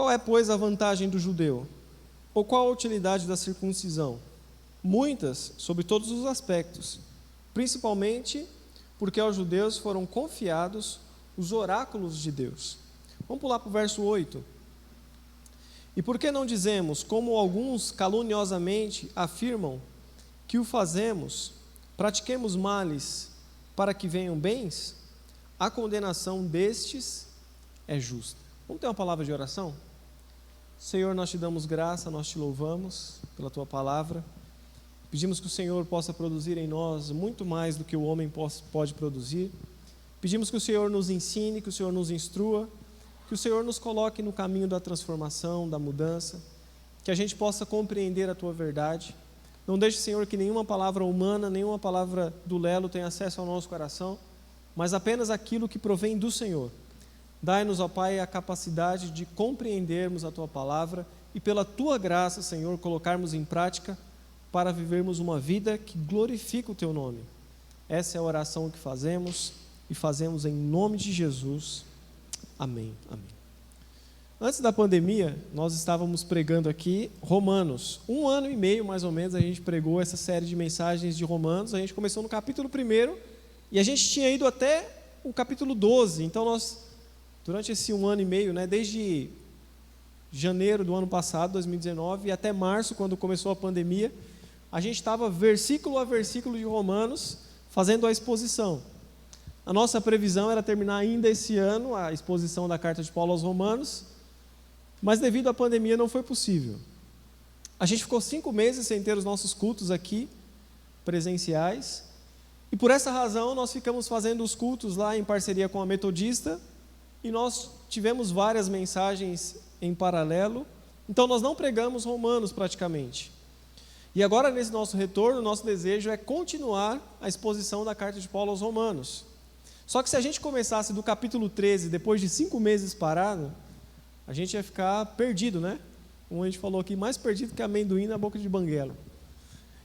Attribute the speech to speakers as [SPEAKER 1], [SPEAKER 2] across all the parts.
[SPEAKER 1] Qual é, pois, a vantagem do judeu? Ou qual a utilidade da circuncisão? Muitas, sobre todos os aspectos, principalmente porque aos judeus foram confiados os oráculos de Deus. Vamos pular para o verso 8. E por que não dizemos, como alguns caluniosamente afirmam, que o fazemos, pratiquemos males para que venham bens? A condenação destes é justa. Vamos ter uma palavra de oração? Senhor, nós te damos graça, nós te louvamos pela tua palavra. Pedimos que o Senhor possa produzir em nós muito mais do que o homem pode produzir. Pedimos que o Senhor nos ensine, que o Senhor nos instrua, que o Senhor nos coloque no caminho da transformação, da mudança, que a gente possa compreender a tua verdade. Não deixe, Senhor, que nenhuma palavra humana, nenhuma palavra do Lelo tenha acesso ao nosso coração, mas apenas aquilo que provém do Senhor. Dai-nos, ó Pai, a capacidade de compreendermos a tua palavra e pela tua graça, Senhor, colocarmos em prática para vivermos uma vida que glorifica o teu nome. Essa é a oração que fazemos e fazemos em nome de Jesus. Amém. Amém. Antes da pandemia, nós estávamos pregando aqui Romanos. 1 ano e meio, mais ou menos, a gente pregou essa série de mensagens de Romanos. A gente começou no capítulo 1 e a gente tinha ido até o capítulo 12. Então, nós, durante esse 1 ano e meio, desde janeiro do ano passado, 2019, e até março, quando começou a pandemia, a gente estava versículo a versículo de Romanos, fazendo a exposição. A nossa previsão era terminar ainda esse ano a exposição da carta de Paulo aos Romanos, mas devido à pandemia não foi possível. A gente ficou 5 meses sem ter os nossos cultos aqui, presenciais, e por essa razão nós ficamos fazendo os cultos lá em parceria com a Metodista, e nós tivemos várias mensagens em paralelo, então nós não pregamos Romanos praticamente. E agora, nesse nosso retorno, o nosso desejo é continuar a exposição da carta de Paulo aos Romanos. Só que se a gente começasse do capítulo 13, depois de 5 meses parado, a gente ia ficar perdido, né? Como a gente falou aqui, mais perdido que amendoim na boca de banguela.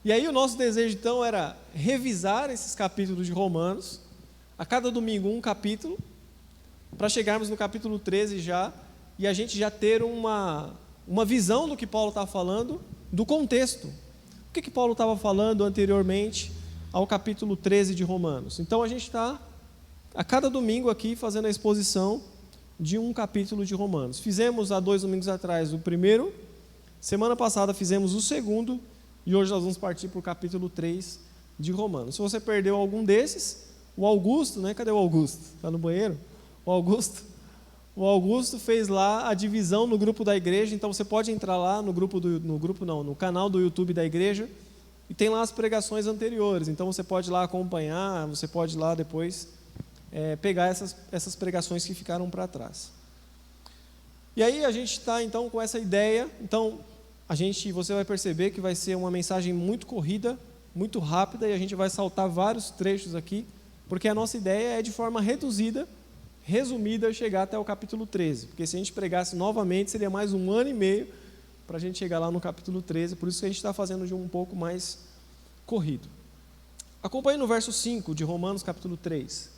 [SPEAKER 1] E aí o nosso desejo, então, era revisar esses capítulos de Romanos, a cada domingo um capítulo, para chegarmos no capítulo 13 já, e a gente já ter uma visão do que Paulo está falando, do contexto. O que Paulo estava falando anteriormente ao capítulo 13 de Romanos? Então a gente está a cada domingo aqui fazendo a exposição de um capítulo de Romanos. Fizemos há 2 domingos atrás o primeiro, semana passada fizemos o segundo, e hoje nós vamos partir para o capítulo 3 de Romanos. Se você perdeu algum desses, o Augusto, Cadê o Augusto? Está no banheiro? O Augusto fez lá a divisão no grupo da igreja, então você pode entrar lá no canal do YouTube da igreja, e tem lá as pregações anteriores, então você pode lá acompanhar, você pode lá depois pegar essas pregações que ficaram para trás. E aí a gente está então com essa ideia, então você vai perceber que vai ser uma mensagem muito corrida, muito rápida, e a gente vai saltar vários trechos aqui, porque a nossa ideia é de forma reduzida, resumida, chegar até o capítulo 13, porque se a gente pregasse novamente, seria mais 1 ano e meio para a gente chegar lá no capítulo 13, por isso que a gente está fazendo de um pouco mais corrido. Acompanhe no verso 5 de Romanos capítulo 3.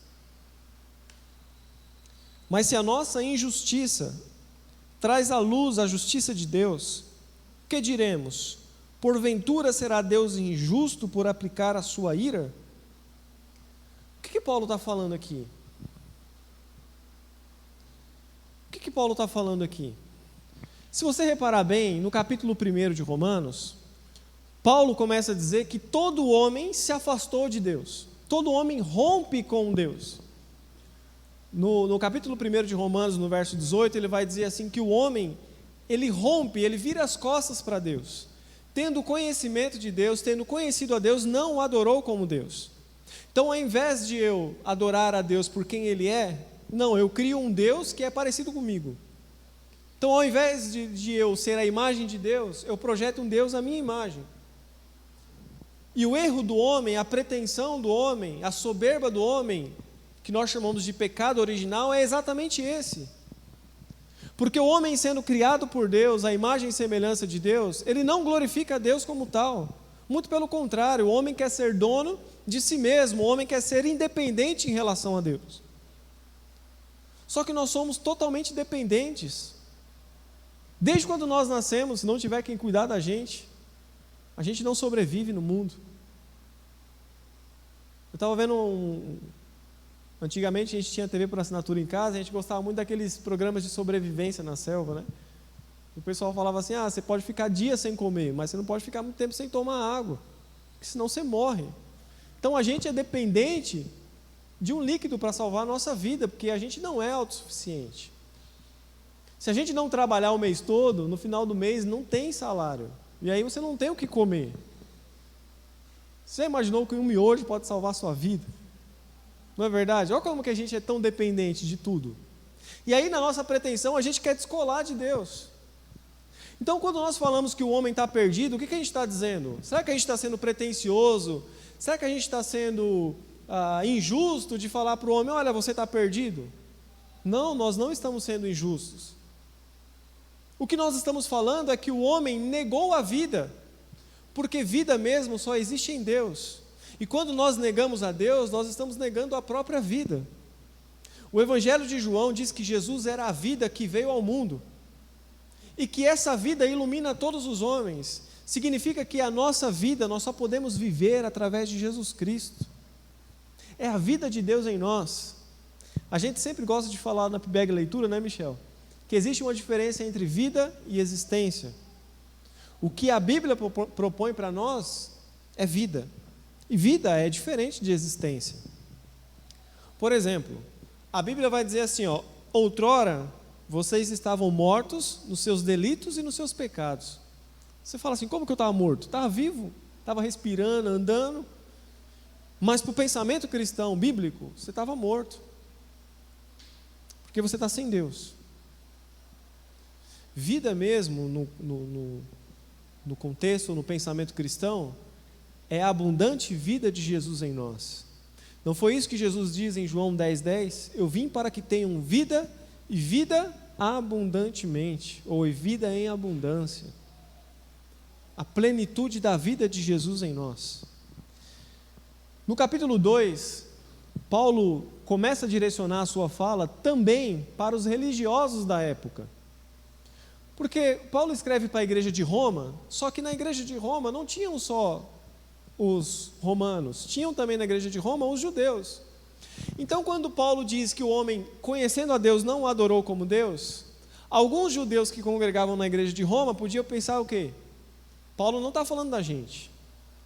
[SPEAKER 1] Mas se a nossa injustiça traz à luz a justiça de Deus, que diremos? Porventura será Deus injusto por aplicar a sua ira? O que Paulo está falando aqui? O que Paulo está falando aqui? Se você reparar bem, no capítulo 1 de Romanos, Paulo começa a dizer que todo homem se afastou de Deus, todo homem rompe com Deus. No capítulo 1 de Romanos, no verso 18, ele vai dizer assim que o homem, ele rompe, ele vira as costas para Deus. Tendo conhecimento de Deus, tendo conhecido a Deus, não o adorou como Deus. Então, ao invés de eu adorar a Deus por quem Ele é, não, eu crio um Deus que é parecido comigo. Então, ao invés de eu ser a imagem de Deus, eu projeto um Deus à minha imagem. E o erro do homem, a pretensão do homem, a soberba do homem, que nós chamamos de pecado original, é exatamente esse. Porque o homem, sendo criado por Deus, a imagem e semelhança de Deus, ele não glorifica a Deus como tal. Muito pelo contrário, o homem quer ser dono de si mesmo, o homem quer ser independente em relação a Deus. Só que nós somos totalmente dependentes. Desde quando nós nascemos, se não tiver quem cuidar da gente, a gente não sobrevive no mundo. Eu estava vendo antigamente a gente tinha TV por assinatura em casa, a gente gostava muito daqueles programas de sobrevivência na selva, né? O pessoal falava assim, você pode ficar dias sem comer, mas você não pode ficar muito tempo sem tomar água, porque senão você morre. Então a gente é dependente de um líquido para salvar a nossa vida, porque a gente não é autossuficiente. Se a gente não trabalhar o mês todo, no final do mês não tem salário, e aí você não tem o que comer. Você imaginou que um miojo pode salvar a sua vida? Não é verdade? Olha como que a gente é tão dependente de tudo. E aí na nossa pretensão a gente quer descolar de Deus. Então quando nós falamos que o homem está perdido, o que a gente está dizendo? Será que a gente está sendo pretensioso? Será que a gente está sendo injusto de falar para o homem, olha, você está perdido? Não, nós não estamos sendo injustos. O que nós estamos falando é que o homem negou a vida, porque vida mesmo só existe em Deus. E quando nós negamos a Deus, nós estamos negando a própria vida. O Evangelho de João diz que Jesus era a vida que veio ao mundo, e que essa vida ilumina todos os homens. Significa que a nossa vida nós só podemos viver através de Jesus Cristo. É a vida de Deus em nós. A gente sempre gosta de falar na PIBEG Leitura, né, Michel? Que existe uma diferença entre vida e existência. O que a Bíblia propõe para nós é vida. E vida é diferente de existência. Por exemplo, a Bíblia vai dizer assim, outrora vocês estavam mortos nos seus delitos e nos seus pecados. Você fala assim, como que eu estava morto? Estava vivo, estava respirando, andando. Mas para o pensamento cristão, bíblico, você estava morto. Porque você está sem Deus. Vida mesmo, no contexto, no pensamento cristão, é a abundante vida de Jesus em nós. Não foi isso que Jesus diz em João 10:10? Eu vim para que tenham vida e vida abundantemente, ou vida em abundância. A plenitude da vida de Jesus em nós. No capítulo 2, Paulo começa a direcionar a sua fala também para os religiosos da época. Porque Paulo escreve para a igreja de Roma, só que na igreja de Roma não tinham só os romanos, tinham também na igreja de Roma os judeus. Então quando Paulo diz que o homem, conhecendo a Deus, não o adorou como Deus, alguns judeus que congregavam na igreja de Roma podiam pensar o quê? Paulo não está falando da gente.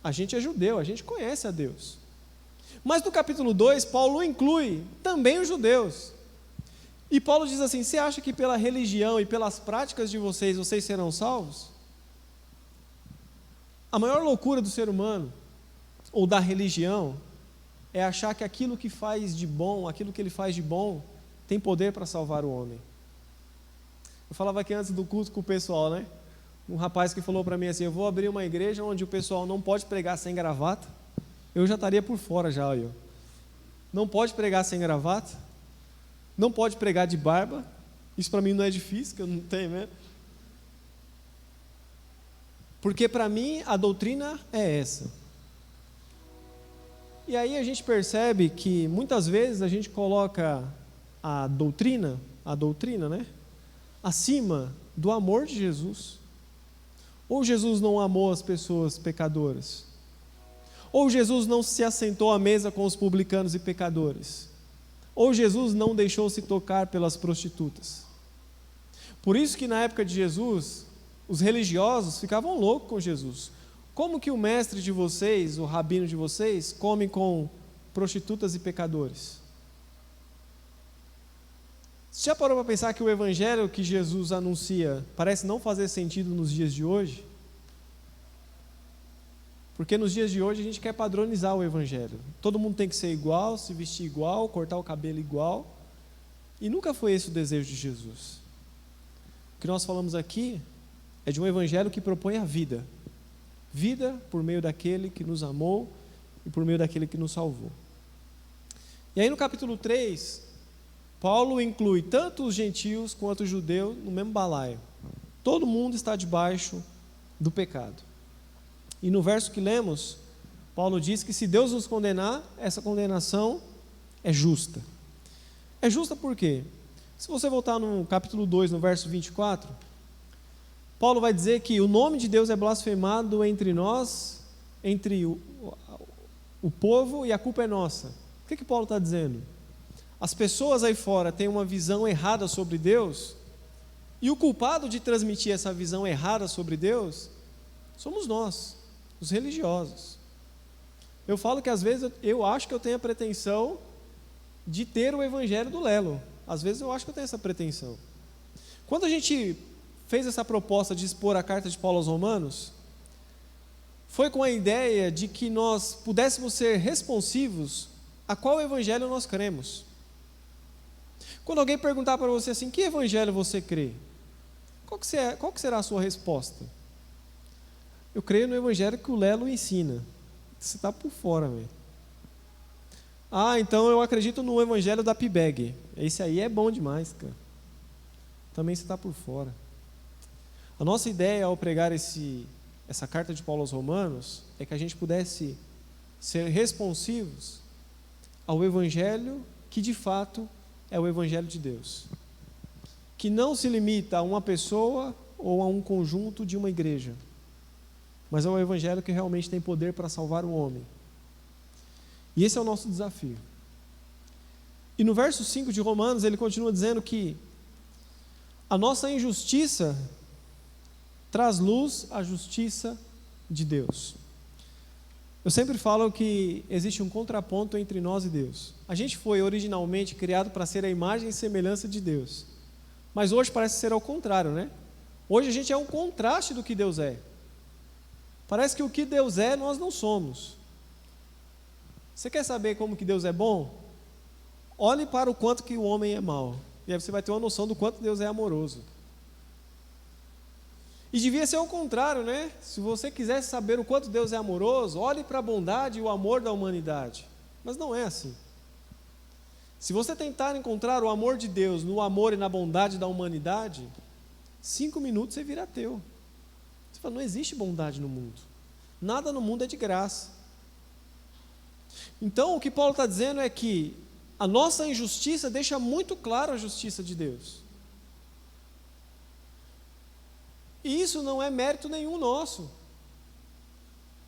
[SPEAKER 1] A gente é judeu, a gente conhece a Deus. Mas no capítulo 2, Paulo inclui também os judeus. E Paulo diz assim, você acha que pela religião e pelas práticas de vocês serão salvos? A maior loucura do ser humano, ou da religião, é achar que aquilo que faz de bom, aquilo que ele faz de bom, tem poder para salvar o homem. Eu falava aqui antes do culto com o pessoal, né? Um rapaz que falou para mim assim, eu vou abrir uma igreja onde o pessoal não pode pregar sem gravata. Eu já estaria por fora já, eu. Não pode pregar sem gravata, não pode pregar de barba, isso para mim não é difícil, que eu não tenho mesmo. Porque para mim a doutrina é essa. E aí a gente percebe que muitas vezes a gente coloca a doutrina, né, acima do amor de Jesus. Ou Jesus não amou as pessoas pecadoras? Ou Jesus não se assentou à mesa com os publicanos e pecadores? Ou Jesus não deixou-se tocar pelas prostitutas? Por isso que na época de Jesus, os religiosos ficavam loucos com Jesus. Como que o mestre de vocês, o rabino de vocês, come com prostitutas e pecadores? Você já parou para pensar que o evangelho que Jesus anuncia parece não fazer sentido nos dias de hoje? Porque nos dias de hoje a gente quer padronizar o evangelho. Todo mundo tem que ser igual, se vestir igual, cortar o cabelo igual. E nunca foi esse o desejo de Jesus. O que nós falamos aqui é de um evangelho que propõe a vida. Vida por meio daquele que nos amou e por meio daquele que nos salvou. E aí no capítulo 3, Paulo inclui tanto os gentios quanto os judeus no mesmo balaio. Todo mundo está debaixo do pecado. E no verso que lemos, Paulo diz que se Deus nos condenar, essa condenação é justa. É justa por quê? Se você voltar no capítulo 2, no verso 24, Paulo vai dizer que o nome de Deus é blasfemado entre nós, entre o povo, e a culpa é nossa. O que Paulo está dizendo? As pessoas aí fora têm uma visão errada sobre Deus, e o culpado de transmitir essa visão errada sobre Deus somos nós, os religiosos. Eu falo que às vezes eu acho que eu tenho a pretensão de ter o evangelho do Lelo. Às vezes eu acho que eu tenho essa pretensão. Quando a gente fez essa proposta de expor a carta de Paulo aos Romanos, foi com a ideia de que nós pudéssemos ser responsivos a qual evangelho nós cremos. Quando alguém perguntar para você assim, que evangelho você crê? Qual que será a sua resposta? Eu creio no evangelho que o Lelo ensina. Você está por fora, velho. Então eu acredito no evangelho da PIBEG. Esse aí é bom demais, cara. Também você está por fora. A nossa ideia ao pregar essa carta de Paulo aos Romanos é que a gente pudesse ser responsivos ao evangelho que de fato é o evangelho de Deus, que não se limita a uma pessoa ou a um conjunto de uma igreja, mas é o evangelho que realmente tem poder para salvar o homem. E esse é o nosso desafio. E no verso 5 de Romanos, ele continua dizendo que a nossa injustiça traz luz à justiça de Deus. Eu sempre falo que existe um contraponto entre nós e Deus. A gente foi originalmente criado para ser a imagem e semelhança de Deus, mas hoje parece ser ao contrário, né? Hoje a gente é um contraste do que Deus é. Parece que o que Deus é, nós não somos. Você quer saber como que Deus é bom? Olhe para o quanto que o homem é mau, e aí você vai ter uma noção do quanto Deus é amoroso. E devia ser o contrário, né? Se você quisesse saber o quanto Deus é amoroso, olhe para a bondade e o amor da humanidade. Mas não é assim. Se você tentar encontrar o amor de Deus no amor e na bondade da humanidade, 5 minutos você vira ateu. Você fala, não existe bondade no mundo. Nada no mundo é de graça. Então, o que Paulo está dizendo é que a nossa injustiça deixa muito claro a justiça de Deus. E isso não é mérito nenhum nosso.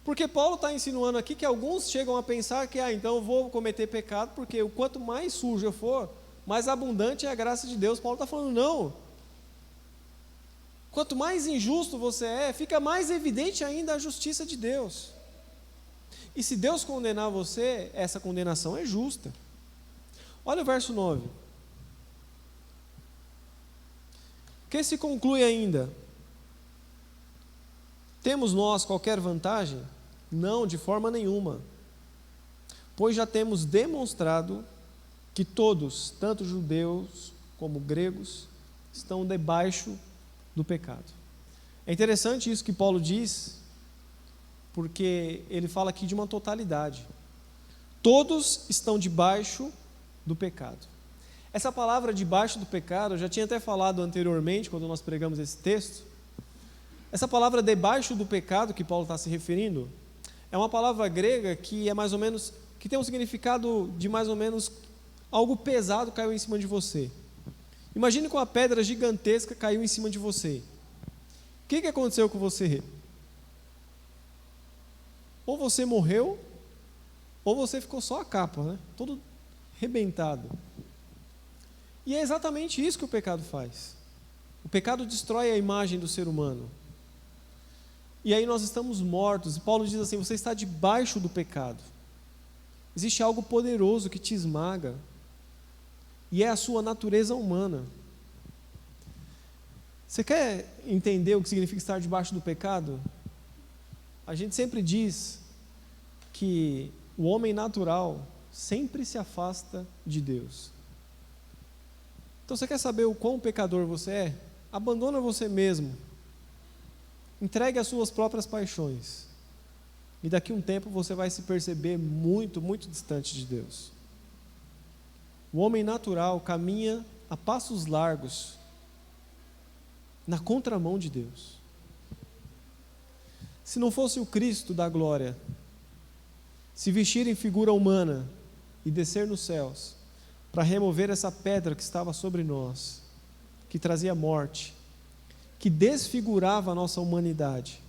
[SPEAKER 1] Porque Paulo está insinuando aqui que alguns chegam a pensar que, então eu vou cometer pecado, porque o quanto mais sujo eu for, mais abundante é a graça de Deus. Paulo está falando, não. Quanto mais injusto você é, fica mais evidente ainda a justiça de Deus. E se Deus condenar você, essa condenação é justa. Olha o verso 9. Que se conclui ainda? Temos nós qualquer vantagem? Não, de forma nenhuma. Pois já temos demonstrado que todos, tanto judeus como gregos, estão debaixo do pecado. É interessante isso que Paulo diz, porque ele fala aqui de uma totalidade. Todos estão debaixo do pecado. Essa palavra debaixo do pecado, eu já tinha até falado anteriormente, quando nós pregamos esse texto. Essa palavra debaixo do pecado que Paulo está se referindo, é uma palavra grega que é mais ou menos, que tem um significado de mais ou menos algo pesado caiu em cima de você. Imagine que uma pedra gigantesca caiu em cima de você. O que aconteceu com você? Ou você morreu, ou você ficou só a capa, né? Todo arrebentado. E é exatamente isso que o pecado faz. O pecado destrói a imagem do ser humano. E aí nós estamos mortos. E Paulo diz assim, você está debaixo do pecado. Existe algo poderoso que te esmaga. E é a sua natureza humana. Você quer entender o que significa estar debaixo do pecado? A gente sempre diz que o homem natural sempre se afasta de Deus. Então você quer saber o quão pecador você é? Abandona você mesmo. Entregue as suas próprias paixões. E daqui a um tempo você vai se perceber muito, muito distante de Deus. O homem natural caminha a passos largos na contramão de Deus. Se não fosse o Cristo da glória se vestir em figura humana e descer nos céus para remover essa pedra que estava sobre nós, que trazia morte, que desfigurava a nossa humanidade,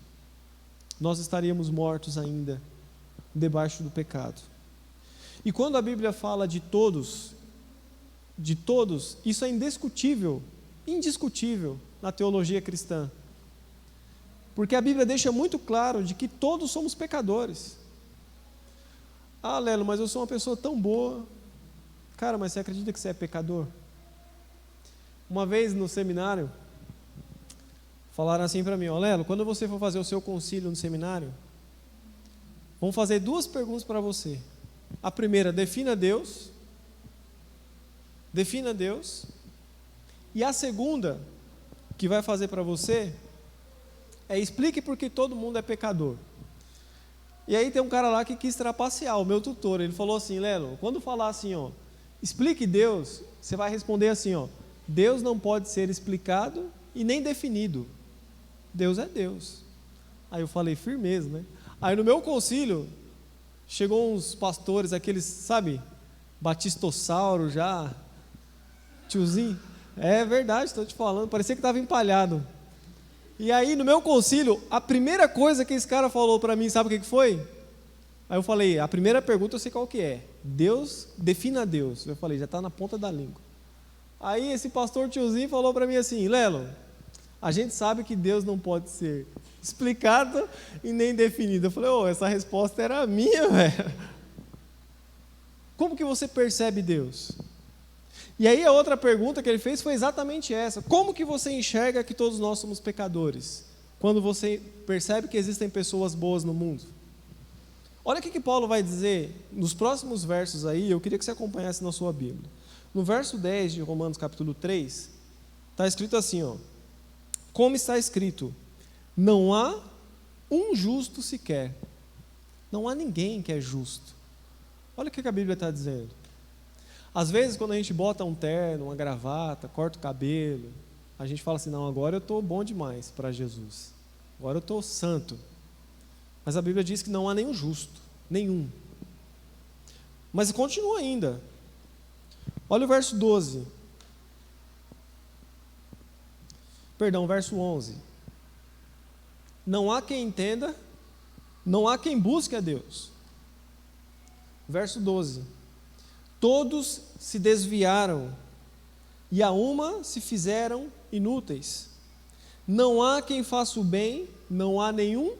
[SPEAKER 1] nós estaríamos mortos ainda debaixo do pecado. E quando a Bíblia fala de todos, isso é indiscutível na teologia cristã. Porque a Bíblia deixa muito claro de que todos somos pecadores. Ah, Lelo, mas eu sou uma pessoa tão boa. Cara, mas você acredita que você é pecador? Uma vez no seminário, falaram assim para mim: ó, Lelo, quando você for fazer o seu concílio no seminário, vamos fazer 2 perguntas para você. A primeira, defina Deus. E a segunda, que vai fazer para você, explique por que todo mundo é pecador. E aí tem um cara lá que quis trapacear, o meu tutor. Ele falou assim: Lelo, quando falar assim, ó, explique Deus, você vai responder assim, ó: Deus não pode ser explicado e nem definido. Deus é Deus. Aí eu falei: firmeza, né? Aí no meu concílio, chegou uns pastores, aqueles, sabe, batistossauro já, tiozinho. É verdade, estou te falando, parecia que estava empalhado. E aí no meu concílio, a primeira coisa que esse cara falou para mim, sabe o que foi? Aí eu falei: a primeira pergunta eu sei qual que é. Deus, defina Deus. Eu falei: já está na ponta da língua. Aí esse pastor tiozinho falou para mim assim: Lelo, a gente sabe que Deus não pode ser explicado e nem definido. Eu falei: essa resposta era minha, velho. Como que você percebe Deus? E aí a outra pergunta que ele fez foi exatamente essa: como que você enxerga que todos nós somos pecadores, quando você percebe que existem pessoas boas no mundo? Olha o que Paulo vai dizer nos próximos versos aí, eu queria que você acompanhasse na sua Bíblia. No verso 10 de Romanos capítulo 3, está escrito assim, ó: como está escrito, não há um justo sequer. Não há ninguém que é justo. Olha o que a Bíblia está dizendo. Às vezes, quando a gente bota um terno, uma gravata, corta o cabelo, a gente fala assim: não, agora eu estou bom demais para Jesus. Agora eu estou santo. Mas a Bíblia diz que não há nenhum justo, nenhum. Mas continua ainda. Olha o verso 12. Perdão, verso 11. Não há quem entenda, não há quem busque a Deus. Verso 12. Todos se desviaram e a uma se fizeram inúteis. Não há quem faça o bem, não há nenhum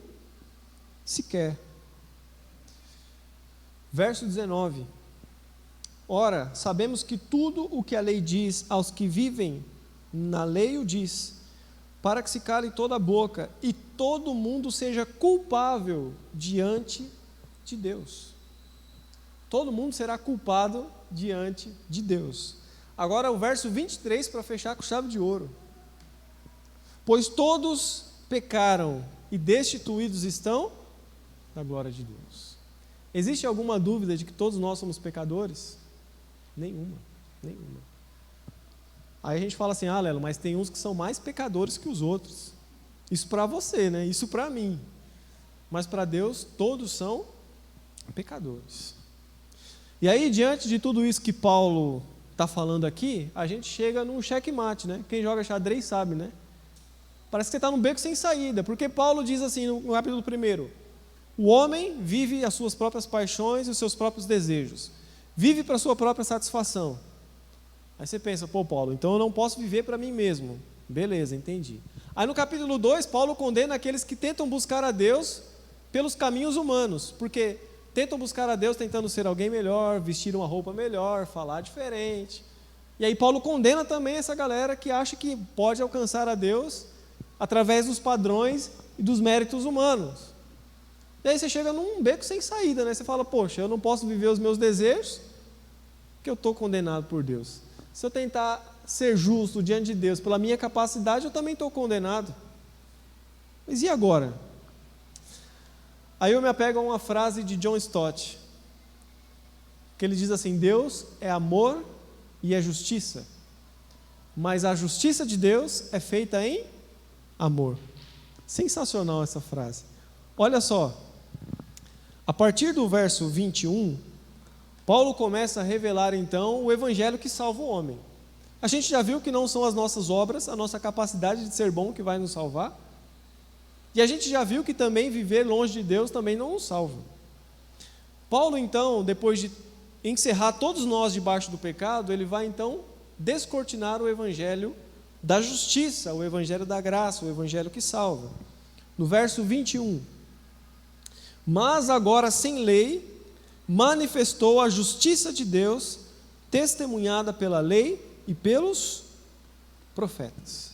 [SPEAKER 1] sequer. Verso 19. Ora, sabemos que tudo o que a lei diz aos que vivem na lei o diz, para que se cale toda a boca e todo mundo seja culpável diante de Deus. Todo mundo será culpado diante de Deus. Agora o verso 23 para fechar com chave de ouro. Pois todos pecaram e destituídos estão da glória de Deus. Existe alguma dúvida de que todos nós somos pecadores? Nenhuma. Aí a gente fala assim: ah, Lelo, mas tem uns que são mais pecadores que os outros. Isso para você, né? Isso para mim. Mas para Deus todos são pecadores. E aí, diante de tudo isso que Paulo está falando aqui, a gente chega num checkmate, né? Quem joga xadrez sabe, né? Parece que você está num beco sem saída, porque Paulo diz assim no capítulo 1: o homem vive as suas próprias paixões e os seus próprios desejos, vive para a sua própria satisfação. Aí você pensa: pô, Paulo, então eu não posso viver para mim mesmo. Beleza, entendi. Aí no capítulo 2, Paulo condena aqueles que tentam buscar a Deus pelos caminhos humanos, porque tentam buscar a Deus tentando ser alguém melhor, vestir uma roupa melhor, falar diferente. E aí Paulo condena também essa galera que acha que pode alcançar a Deus através dos padrões e dos méritos humanos. E aí você chega num beco sem saída, né? Você fala: poxa, eu não posso viver os meus desejos, porque eu estou condenado por Deus. Se eu tentar ser justo diante de Deus pela minha capacidade, eu também estou condenado. Mas e agora? Aí eu me apego a uma frase de John Stott, que ele diz assim: Deus é amor e é justiça, mas a justiça de Deus é feita em amor. Sensacional essa frase. Olha só, a partir do verso 21, Paulo começa a revelar então o evangelho que salva o homem. A gente já viu que não são as nossas obras, a nossa capacidade de ser bom que vai nos salvar. E a gente já viu que também viver longe de Deus também não nos salva. Paulo, então, depois de encerrar todos nós debaixo do pecado, ele vai, então, descortinar o evangelho da justiça, o evangelho da graça, o evangelho que salva. No verso 21. Mas agora sem lei, manifestou a justiça de Deus, testemunhada pela lei e pelos profetas.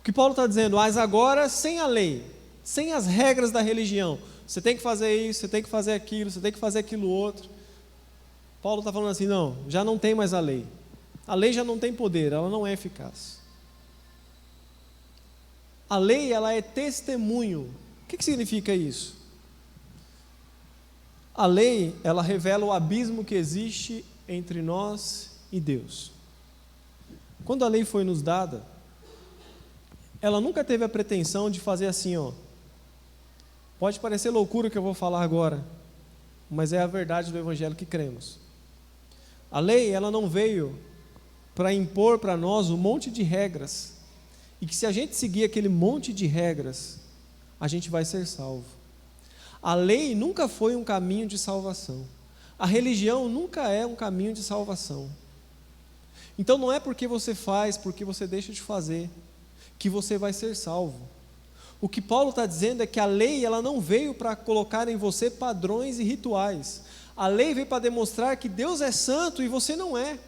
[SPEAKER 1] O que Paulo está dizendo, mas agora sem a lei, sem as regras da religião, você tem que fazer isso, você tem que fazer aquilo, você tem que fazer aquilo outro. Paulo está falando assim, não, já não tem mais a lei. A lei já não tem poder, ela não é eficaz. A lei, ela é testemunho. O que significa isso? A lei, ela revela o abismo que existe entre nós e Deus. Quando a lei foi nos dada, ela nunca teve a pretensão de fazer assim, ó. Pode parecer loucura o que eu vou falar agora, mas é a verdade do evangelho que cremos. A lei, ela não veio para impor para nós um monte de regras, e que se a gente seguir aquele monte de regras, a gente vai ser salvo. A lei nunca foi um caminho de salvação. A religião nunca é um caminho de salvação. Então não é porque você faz, porque você deixa de fazer, que você vai ser salvo. O que Paulo está dizendo é que a lei, ela não veio para colocar em você padrões e rituais. A lei veio para demonstrar que Deus é santo e você não é.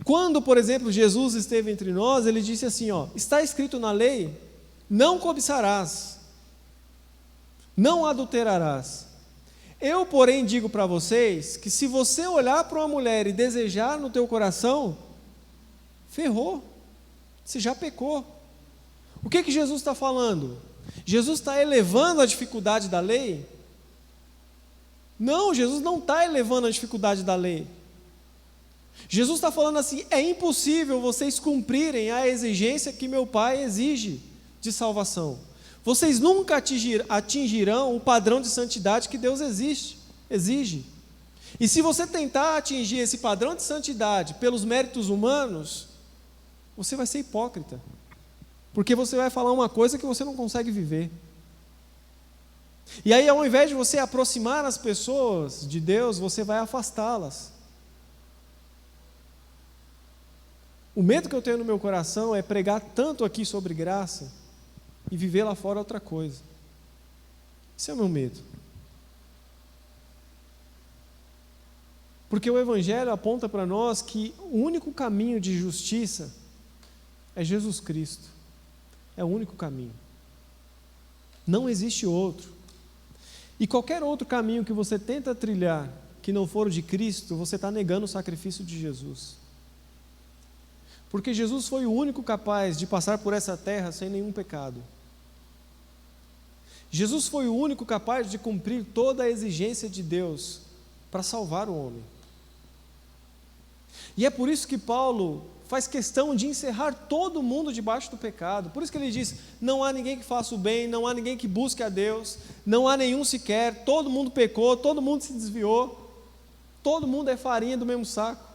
[SPEAKER 1] Quando, por exemplo, Jesus esteve entre nós, ele disse assim, ó, está escrito na lei, não cobiçarás, não adulterarás. Eu, porém, digo para vocês que se você olhar para uma mulher e desejar no teu coração, ferrou, você já pecou. O que Jesus está falando? Jesus está elevando a dificuldade da lei? Não, Jesus não está elevando a dificuldade da lei. Jesus está falando assim, é impossível vocês cumprirem a exigência que meu Pai exige de salvação. Vocês nunca atingirão o padrão de santidade que Deus exige. E se você tentar atingir esse padrão de santidade pelos méritos humanos, você vai ser hipócrita. Porque você vai falar uma coisa que você não consegue viver. E aí, ao invés de você aproximar as pessoas de Deus, você vai afastá-las. O medo que eu tenho no meu coração é pregar tanto aqui sobre graça e viver lá fora outra coisa. Esse é o meu medo. Porque o Evangelho aponta para nós que o único caminho de justiça é Jesus Cristo. É o único caminho. Não existe outro. E qualquer outro caminho que você tenta trilhar, que não for o de Cristo, você está negando o sacrifício de Jesus. Porque Jesus foi o único capaz de passar por essa terra sem nenhum pecado. Jesus foi o único capaz de cumprir toda a exigência de Deus para salvar o homem. E é por isso que Paulo faz questão de encerrar todo mundo debaixo do pecado. Por isso que ele diz, não há ninguém que faça o bem, não há ninguém que busque a Deus, não há nenhum sequer, todo mundo pecou, todo mundo se desviou, todo mundo é farinha do mesmo saco.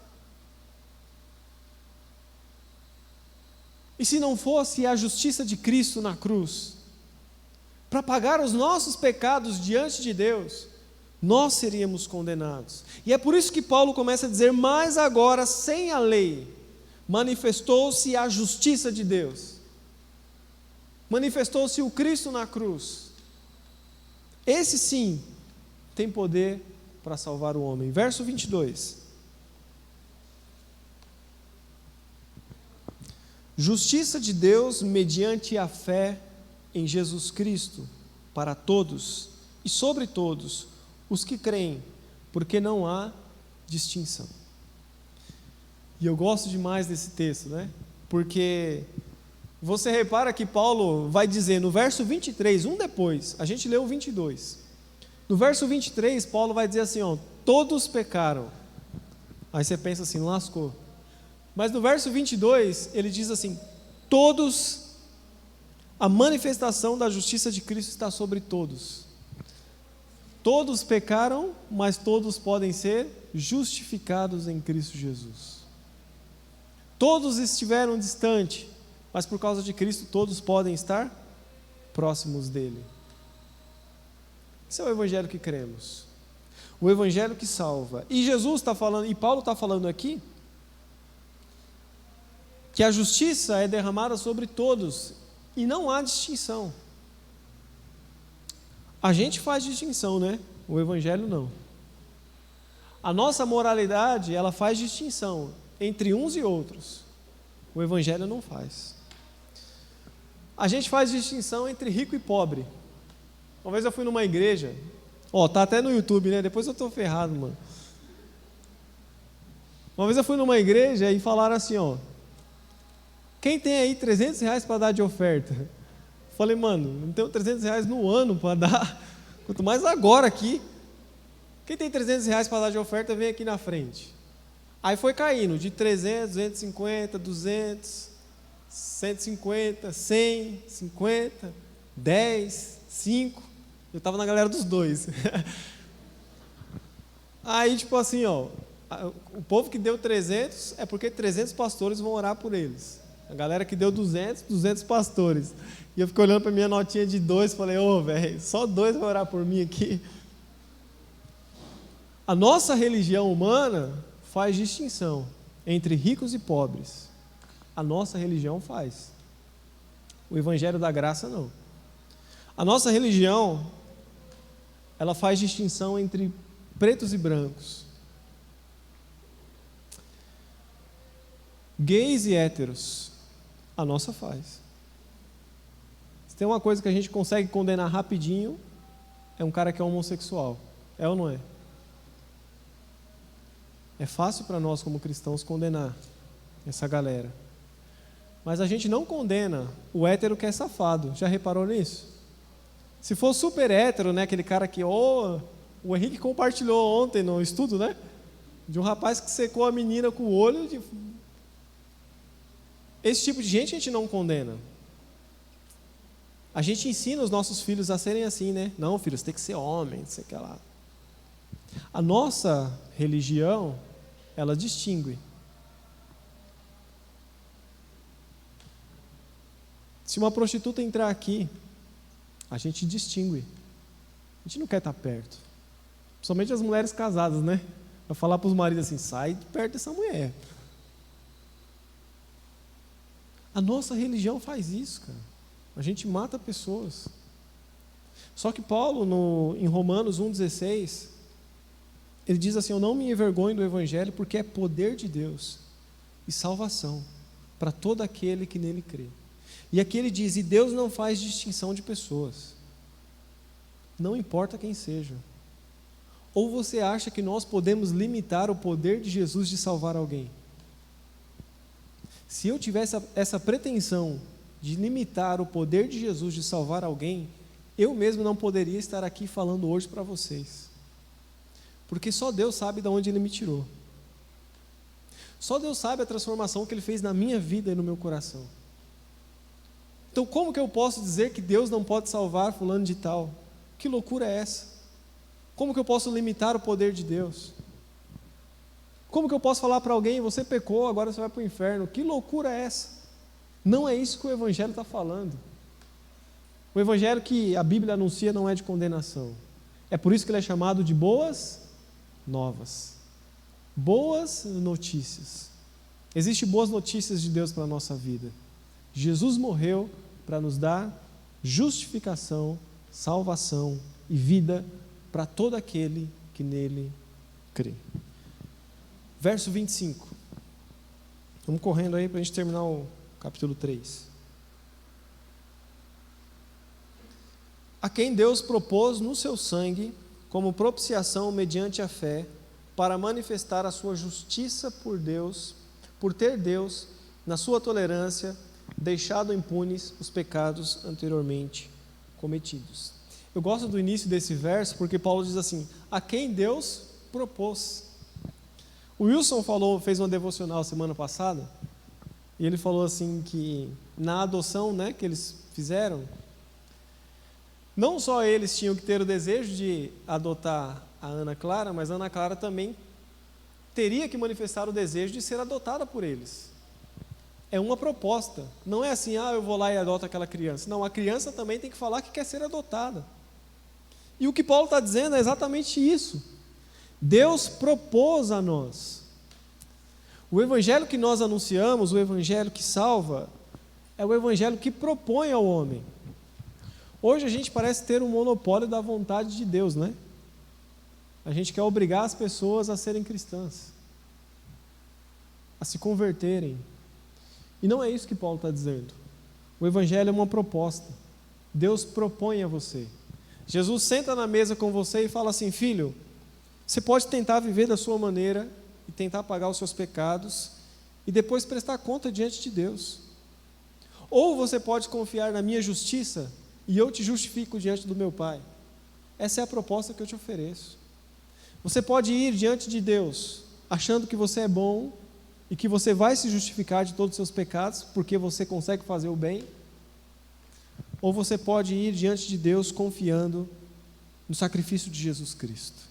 [SPEAKER 1] E se não fosse a justiça de Cristo na cruz, para pagar os nossos pecados diante de Deus, nós seríamos condenados. E é por isso que Paulo começa a dizer, mas agora sem a lei, manifestou-se a justiça de Deus. Manifestou-se o Cristo na cruz. Esse sim tem poder para salvar o homem. Verso 22. Justiça de Deus mediante a fé em Jesus Cristo, para todos e sobre todos os que creem, porque não há distinção. E eu gosto demais desse texto, né? Porque você repara que Paulo vai dizer no verso 23, depois, a gente leu o 22. No verso 23, Paulo vai dizer assim, ó, todos pecaram. Aí você pensa assim, lascou. Mas no verso 22, ele diz assim, todos, a manifestação da justiça de Cristo está sobre todos. Todos pecaram, mas todos podem ser justificados em Cristo Jesus. todos estiveram distantes, mas por causa de Cristo todos podem estar próximos dele. Esse é o evangelho que cremos, o evangelho que salva. E Jesus está falando, e Paulo está falando aqui, que a justiça é derramada sobre todos, e não há distinção. A gente faz distinção, né? O evangelho não. A nossa moralidade, ela faz distinção entre uns e outros. O evangelho não faz. A gente faz distinção entre rico e pobre. Uma vez eu fui numa igreja, tá até no YouTube, né? Depois eu estou ferrado, mano. Uma vez eu fui numa igreja e falaram assim, quem tem aí R$300 para dar de oferta? Falei, mano, não tenho R$300 no ano para dar, quanto mais agora aqui. Quem tem R$300 para dar de oferta, vem aqui na frente. Aí foi caindo, de 300, 250, 200, 150, 100, 50, 10, 5. Eu estava na galera dos 2. Aí, tipo assim, o povo que deu 300 é porque 300 pastores vão orar por eles. A galera que deu 200, 200 pastores. E eu fiquei olhando para minha notinha de 2, falei, velho, só 2 vão orar por mim aqui. A nossa religião humana faz distinção entre ricos e pobres. A nossa religião faz. O evangelho da graça não. A nossa religião, ela faz distinção entre pretos e brancos, gays e héteros. A nossa faz. Se tem uma coisa que a gente consegue condenar rapidinho, é um cara que é homossexual. É ou não é? É fácil para nós como cristãos condenar essa galera. Mas a gente não condena o hétero que é safado. Já reparou nisso? Se for super hétero, né, aquele cara que o Henrique compartilhou ontem no estudo, né? De um rapaz que secou a menina com o olho. Esse tipo de gente a gente não condena. A gente ensina os nossos filhos a serem assim, né? Não, filhos, tem que ser homem, não sei o que lá. A nossa religião, ela distingue. Se uma prostituta entrar aqui, a gente distingue. A gente não quer estar perto. Principalmente as mulheres casadas, né? Vai falar para os maridos assim, sai de perto dessa mulher. A nossa religião faz isso, cara. A gente mata pessoas. Só que Paulo, em Romanos 1,16, ele diz assim, eu não me envergonho do Evangelho, porque é poder de Deus e salvação para todo aquele que nele crê. E aqui ele diz, e Deus não faz distinção de pessoas. Não importa quem seja. Ou você acha que nós podemos limitar o poder de Jesus de salvar alguém? Se eu tivesse essa pretensão de limitar o poder de Jesus de salvar alguém, eu mesmo não poderia estar aqui falando hoje para vocês. Porque só Deus sabe de onde Ele me tirou. Só Deus sabe a transformação que Ele fez na minha vida e no meu coração. Então como que eu posso dizer que Deus não pode salvar fulano de tal? Que loucura é essa? Como que eu posso limitar o poder de Deus? Como que eu posso falar para alguém, você pecou, agora você vai para o inferno? Que loucura é essa? Não é isso que o Evangelho está falando. O Evangelho que a Bíblia anuncia não é de condenação. É por isso que ele é chamado de boas novas. Boas notícias. Existem boas notícias de Deus para a nossa vida. Jesus morreu para nos dar justificação, salvação e vida para todo aquele que nele crê. Verso 25. Vamos correndo aí para a gente terminar o capítulo 3. A quem Deus propôs no seu sangue, como propiciação mediante a fé, para manifestar a sua justiça por Deus, por ter Deus, na sua tolerância, deixado impunes os pecados anteriormente cometidos. Eu gosto do início desse verso, porque Paulo diz assim, a quem Deus propôs. O Wilson fez uma devocional semana passada, e ele falou assim que na adoção, né, que eles fizeram, não só eles tinham que ter o desejo de adotar a Ana Clara, mas a Ana Clara também teria que manifestar o desejo de ser adotada por eles. é uma proposta. Não é assim, eu vou lá e adoto aquela criança. Não, a criança também tem que falar que quer ser adotada. E o que Paulo está dizendo é exatamente isso. Deus propôs a nós. O evangelho que nós anunciamos, o evangelho que salva, é o evangelho que propõe ao homem. Hoje a gente parece ter um monopólio da vontade de Deus, né? A gente quer obrigar as pessoas a serem cristãs, a se converterem. E não é isso que Paulo está dizendo. O evangelho é uma proposta. Deus propõe a você. Jesus senta na mesa com você e fala assim: filho, você pode tentar viver da sua maneira e tentar pagar os seus pecados e depois prestar conta diante de Deus. Ou você pode confiar na minha justiça e eu te justifico diante do meu Pai. Essa é a proposta que eu te ofereço. Você pode ir diante de Deus achando que você é bom e que você vai se justificar de todos os seus pecados porque você consegue fazer o bem. Ou você pode ir diante de Deus confiando no sacrifício de Jesus Cristo.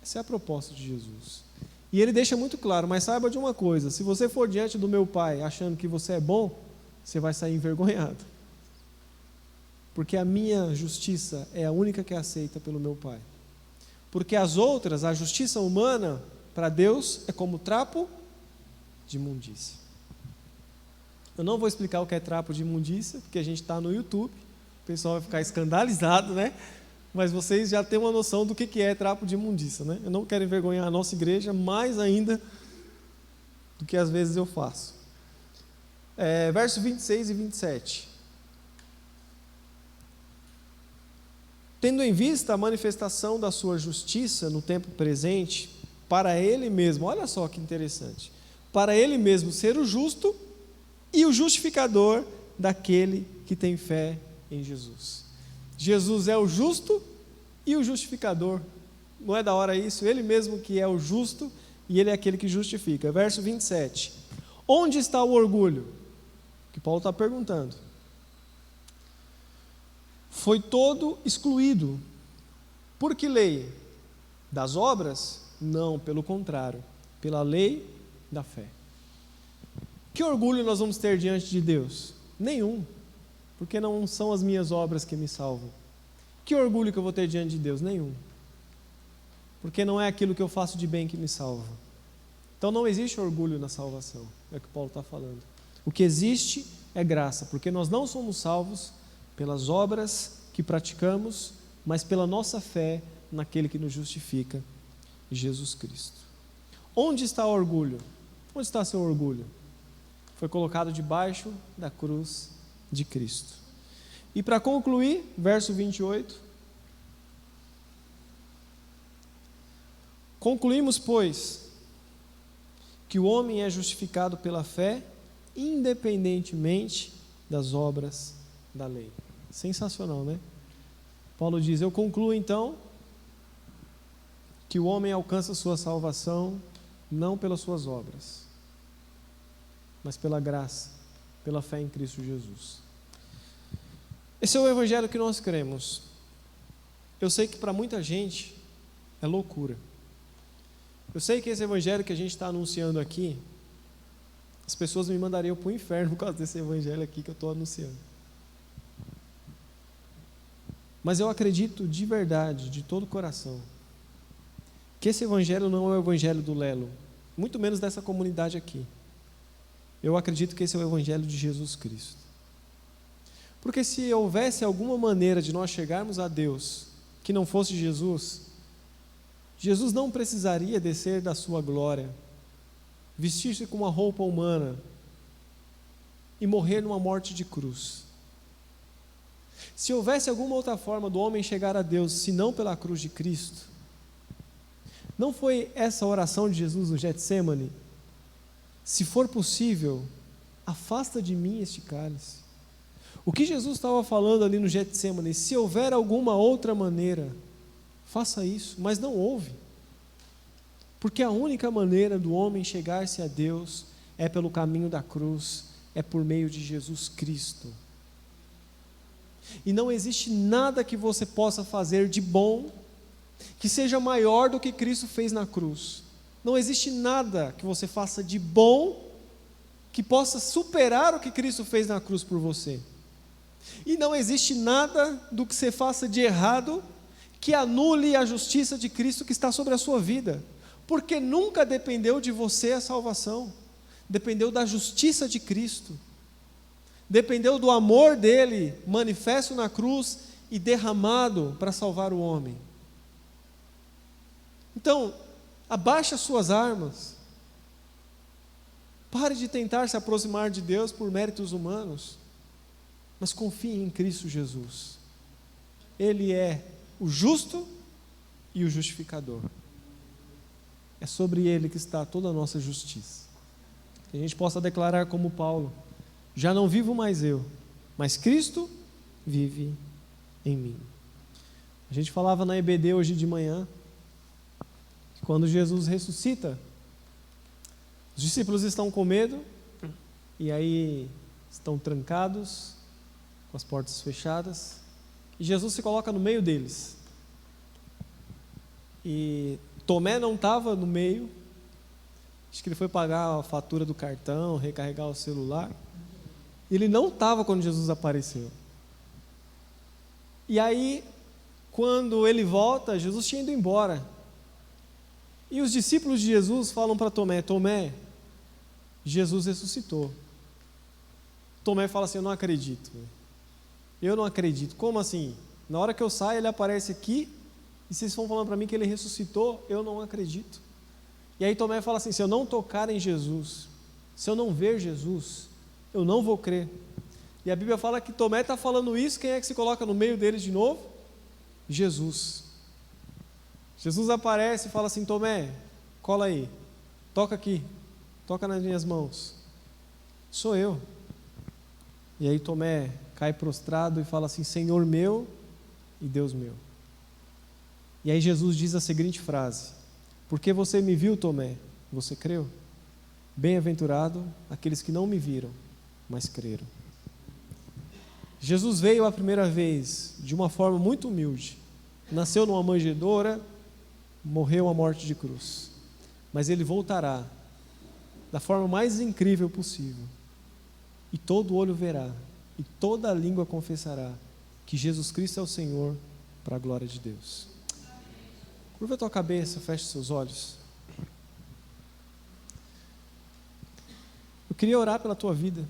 [SPEAKER 1] Essa é a proposta de Jesus. E ele deixa muito claro, mas saiba de uma coisa: se você for diante do meu Pai achando que você é bom, você vai sair envergonhado. Porque a minha justiça é a única que é aceita pelo meu Pai. Porque as outras, a justiça humana, para Deus é como trapo de imundícia. Eu não vou explicar o que é trapo de imundícia, porque a gente está no YouTube, o pessoal vai ficar escandalizado, né? Mas vocês já têm uma noção do que é trapo de imundícia, né? Eu não quero envergonhar a nossa igreja mais ainda do que às vezes eu faço. Verso 26 e 27. Tendo em vista a manifestação da sua justiça no tempo presente, para ele mesmo, olha só que interessante, para ele mesmo ser o justo e o justificador daquele que tem fé em Jesus. Jesus é o justo e o justificador. Não é da hora isso? Ele mesmo que é o justo e ele é aquele que justifica. Verso 27. Onde está o orgulho? Que Paulo está perguntando. Foi todo excluído. Por que lei? Das obras? Não, pelo contrário, pela lei da fé. Que orgulho nós vamos ter diante de Deus? Nenhum, porque não são as minhas obras que me salvam. Que orgulho que eu vou ter diante de Deus? Nenhum, porque não é aquilo que eu faço de bem que me salva. Então não existe orgulho na salvação, é o que Paulo está falando. O que existe é graça, porque nós não somos salvos pelas obras que praticamos, mas pela nossa fé naquele que nos justifica, Jesus Cristo. Onde está o orgulho? Onde está seu orgulho? Foi colocado debaixo da cruz de Cristo. E para concluir, verso 28. Concluímos, pois, que o homem é justificado pela fé, independentemente das obras da lei. Sensacional, né? Paulo diz: eu concluo então que o homem alcança sua salvação não pelas suas obras, mas pela graça, pela fé em Cristo Jesus. Esse é o evangelho que nós cremos. Eu sei que para muita gente é loucura. Eu sei que esse evangelho que a gente está anunciando aqui, as pessoas me mandariam para o inferno por causa desse evangelho aqui que eu estou anunciando. Mas eu acredito de verdade, de todo o coração, que esse evangelho não é o evangelho do Lelo, muito menos dessa comunidade aqui. Eu acredito que esse é o evangelho de Jesus Cristo. Porque se houvesse alguma maneira de nós chegarmos a Deus que não fosse Jesus, Jesus não precisaria descer da sua glória, vestir-se com uma roupa humana e morrer numa morte de cruz. Se houvesse alguma outra forma do homem chegar a Deus, senão pela cruz de Cristo, não foi essa oração de Jesus no Getsêmani? Se for possível, afasta de mim este cálice. O que Jesus estava falando ali no Getsêmani? Se houver alguma outra maneira, faça isso, mas não houve. Porque a única maneira do homem chegar-se a Deus é pelo caminho da cruz, é por meio de Jesus Cristo. E não existe nada que você possa fazer de bom que seja maior do que Cristo fez na cruz. Não existe nada que você faça de bom que possa superar o que Cristo fez na cruz por você. E não existe nada do que você faça de errado que anule a justiça de Cristo que está sobre a sua vida, porque nunca dependeu de você a salvação, dependeu da justiça de Cristo, dependeu do amor dele manifesto na cruz e derramado para salvar o homem. Então, abaixe as suas armas, pare de tentar se aproximar de Deus por méritos humanos, mas confie em Cristo Jesus. Ele é o justo e o justificador. É sobre Ele que está toda a nossa justiça. Que a gente possa declarar como Paulo: já não vivo mais eu, mas Cristo vive em mim. A gente falava na EBD hoje de manhã, que quando Jesus ressuscita, os discípulos estão com medo, e aí estão trancados, com as portas fechadas, e Jesus se coloca no meio deles. E Tomé não estava no meio, acho que ele foi pagar a fatura do cartão, recarregar o celular. Ele não estava quando Jesus apareceu. E aí, quando ele volta, Jesus tinha ido embora. E os discípulos de Jesus falam para Tomé: Tomé, Jesus ressuscitou. Tomé fala assim: eu não acredito. Eu não acredito. Como assim? Na hora que eu saio, ele aparece aqui, e vocês estão falando para mim que ele ressuscitou? Eu não acredito. E aí Tomé fala assim: se eu não tocar em Jesus, se eu não ver Jesus, eu não vou crer. E a Bíblia fala que Tomé está falando isso, quem é que se coloca no meio deles de novo? Jesus. Jesus aparece e fala assim: Tomé, cola aí, toca aqui, toca nas minhas mãos. Sou eu. E aí Tomé cai prostrado e fala assim: Senhor meu e Deus meu. E aí Jesus diz a seguinte frase: porque você me viu, Tomé, você creu? Bem-aventurado aqueles que não me viram, mas creram. Jesus veio a primeira vez de uma forma muito humilde, nasceu numa manjedoura, morreu a morte de cruz, mas ele voltará da forma mais incrível possível, e todo olho verá, e toda língua confessará que Jesus Cristo é o Senhor, para a glória de Deus. Curva a tua cabeça, feche seus olhos. Eu queria orar pela tua vida,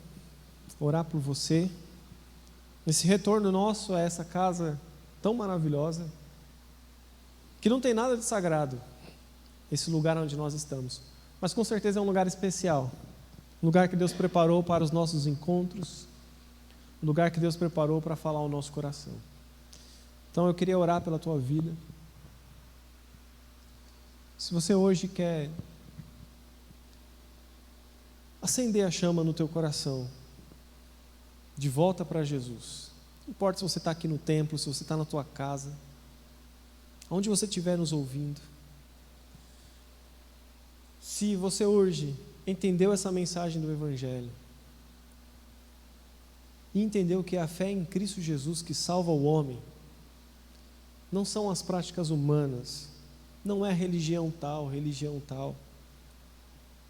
[SPEAKER 1] orar por você, nesse retorno nosso a essa casa tão maravilhosa, que não tem nada de sagrado, esse lugar onde nós estamos, mas com certeza é um lugar especial, um lugar que Deus preparou para os nossos encontros, um lugar que Deus preparou para falar ao nosso coração. Então eu queria orar pela tua vida. Se você hoje quer acender a chama no teu coração, de volta para Jesus, não importa se você está aqui no templo, se você está na tua casa, onde você estiver nos ouvindo, se você hoje entendeu essa mensagem do Evangelho, e entendeu que é a fé em Cristo Jesus que salva o homem, não são as práticas humanas, não é religião tal,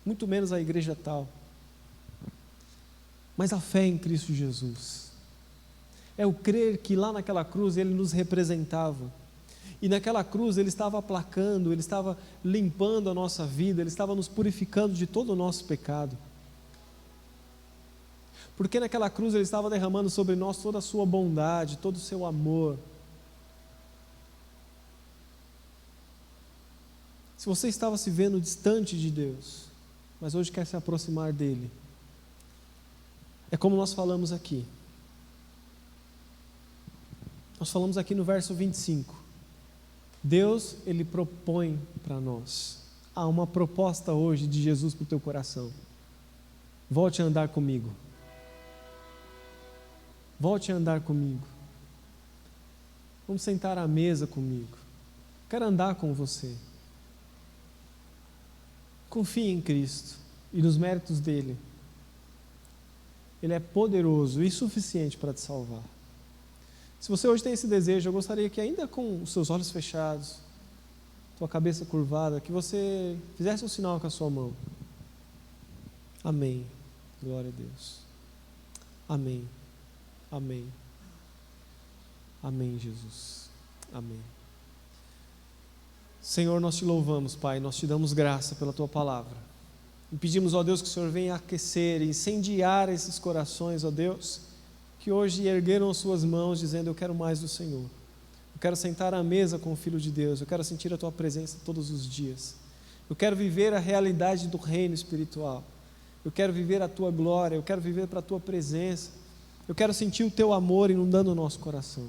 [SPEAKER 1] muito menos a igreja tal, mas a fé em Cristo Jesus, é o crer que lá naquela cruz Ele nos representava, e naquela cruz Ele estava aplacando, Ele estava limpando a nossa vida, Ele estava nos purificando de todo o nosso pecado, porque naquela cruz Ele estava derramando sobre nós toda a sua bondade, todo o seu amor. Se você estava se vendo distante de Deus, mas hoje quer se aproximar dEle, é como nós falamos aqui. Nós falamos aqui no verso 25. Deus, Ele propõe para nós. Há uma proposta hoje de Jesus para o teu coração. Volte a andar comigo. Volte a andar comigo. Vamos sentar à mesa comigo. Quero andar com você. Confie em Cristo e nos méritos dEle. Ele é poderoso e suficiente para te salvar. Se você hoje tem esse desejo, eu gostaria que ainda com os seus olhos fechados, tua cabeça curvada, que você fizesse um sinal com a sua mão. Amém. Glória a Deus. Amém. Amém. Amém, Jesus. Amém. Senhor, nós te louvamos, Pai, nós te damos graça pela tua palavra. E pedimos, ó Deus, que o Senhor venha aquecer, incendiar esses corações, ó Deus, que hoje ergueram as suas mãos dizendo: eu quero mais do Senhor. Eu quero sentar à mesa com o Filho de Deus, eu quero sentir a tua presença todos os dias. Eu quero viver a realidade do reino espiritual. Eu quero viver a tua glória, eu quero viver para a tua presença. Eu quero sentir o teu amor inundando o nosso coração.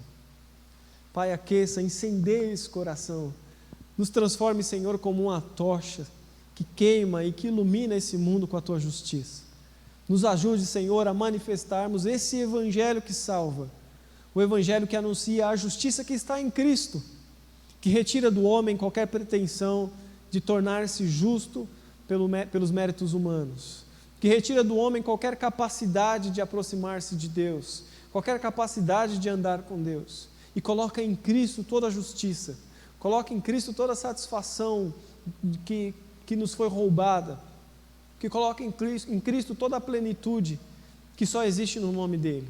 [SPEAKER 1] Pai, aqueça, incendeie esse coração. Nos transforme, Senhor, como uma tocha que queima e que ilumina esse mundo com a tua justiça. Nos ajude, Senhor, a manifestarmos esse evangelho que salva, o evangelho que anuncia a justiça que está em Cristo, que retira do homem qualquer pretensão de tornar-se justo pelos méritos humanos, que retira do homem qualquer capacidade de aproximar-se de Deus, qualquer capacidade de andar com Deus, e coloca em Cristo toda a justiça, coloca em Cristo toda a satisfação que nos foi roubada, que coloca em Cristo toda a plenitude que só existe no nome dEle.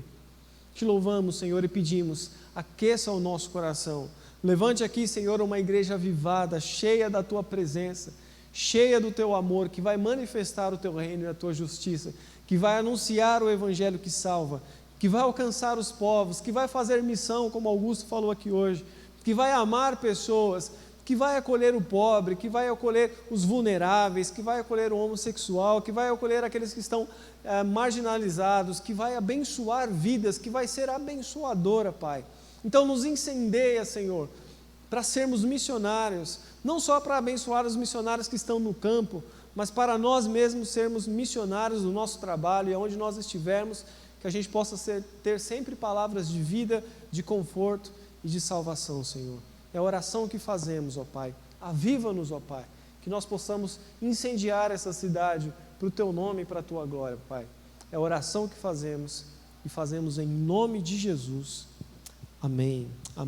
[SPEAKER 1] Te louvamos, Senhor, e pedimos: aqueça o nosso coração. Levante aqui, Senhor, uma igreja avivada, cheia da tua presença, cheia do teu amor, que vai manifestar o teu reino e a tua justiça, que vai anunciar o evangelho que salva, que vai alcançar os povos, que vai fazer missão, como Augusto falou aqui hoje, que vai amar pessoas, que vai acolher o pobre, que vai acolher os vulneráveis, que vai acolher o homossexual, que vai acolher aqueles que estão marginalizados, que vai abençoar vidas, que vai ser abençoadora, Pai. Então nos incendeia, Senhor, para sermos missionários, não só para abençoar os missionários que estão no campo, mas para nós mesmos sermos missionários do nosso trabalho, e aonde nós estivermos, que a gente possa ter sempre palavras de vida, de conforto e de salvação, Senhor. É a oração que fazemos, ó Pai. Aviva-nos, ó Pai, que nós possamos incendiar essa cidade para o Teu nome e para a Tua glória, Pai. É a oração que fazemos, e fazemos em nome de Jesus. Amém. Amém.